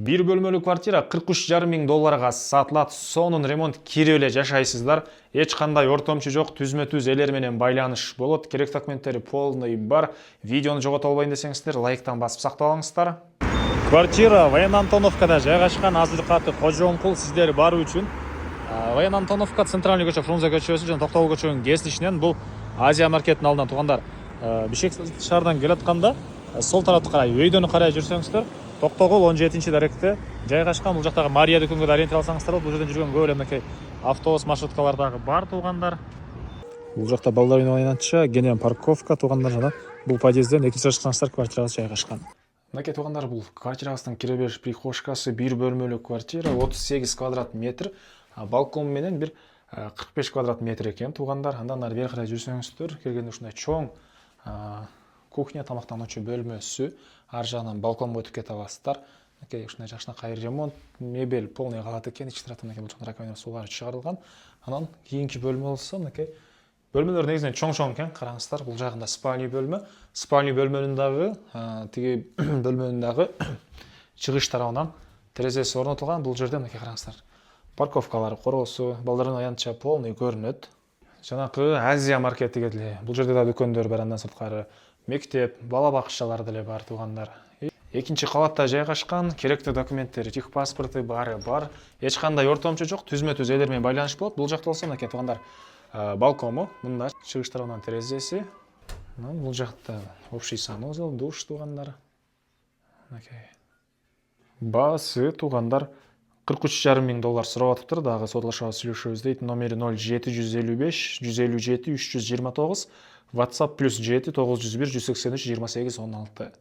Bir бөлмөлүү квартира 43,5 миң долларга сатылат. Сонун ремонт кирип эле жашайсыздар. Эч кандай ортомчу жок, түзмө-түз элер менен байланыш болот. Керек документтери полный бар. Видеону жогото албайын десеңиздер, лайктан басып сактап алыңыздар. Квартира Военно-Антоновкада жайгашкан. Азыр каты кожоңкул сиздер баруу үчүн. Военно-Антоновка центральный көчө, Фрунзе көчөсү жана Токтогул көчөнүн кесинишинен бул Азия маркеттин алдынан туугандар. Бишкек шаардан келатканда сол тарапты карай, өйдөнү карай жүрсөңүздөр, Токтогул 17-даректе жайгашкан. Бул жактагы Мария дүкөнгө да ориентир алсаңыздар болот. Бул жерден жүргөн көп эле мынакей автобус маршруткалар дагы бар туугандар. Бул жакта балдар ойногонча кенен парковка туугандар жана бул подъезден экинчи чыксаңыздар квартирабыз жайгашкан. Мынакей туугандар, бул квартирабыздын кире бериш прихожкасы, бир бөлмөлүү квартира, 38 квадрат метр, балкон менен бир 45 квадрат метр экен туугандар. Андан ары бери карай жүрсөңүздөр, келгенде ушундай чоң кухня, тамактануучу бөлмөсү, ар жагынан балконго өтүп кете аласыздар. Мынакей ушундай жакшынакай ремонт, мебель полный калат экен. Ички тарапта мынакей бул жакта раковина сулары чыгарылган. Анан кийинки бөлмө болсо мынакей бөлмөлөр негизинен чоң экен. Караңыздар, бул жагында спальный бөлмө. Спальный бөлмөнүн дагы тиги бөлмөнүн дагы чыгыш тарабынан терезеси орнотулган. Бул жерде мынакей караңыздар, парковкалары, короосу, балдардын аянтча полный көрүнөт. Жанакы Азия маркети деле. Бул жерде да дүкөндөр бар, андан сырткары мектеп, бала бакчалар деле бар туугандар. Экинчи кабатта жайгашкан, керектүү документтери, техпаспорты баары бар. Эч кандай ортомчу жок, түзмө-түз элер менен байланыш болот. Бул жакта болсо мынакей туугандар, балкону, мында чыгыш тарабынан терезеси. Бул жакта общий санузел, душ туугандар. Мынакей. Баасы туугандар 43,5 миң доллар сурап атыптыр. Дагы содлашабыз, сүйлөшөбүз дейт. Номери 07 155 157 329, WhatsApp +7 901 183 28 16.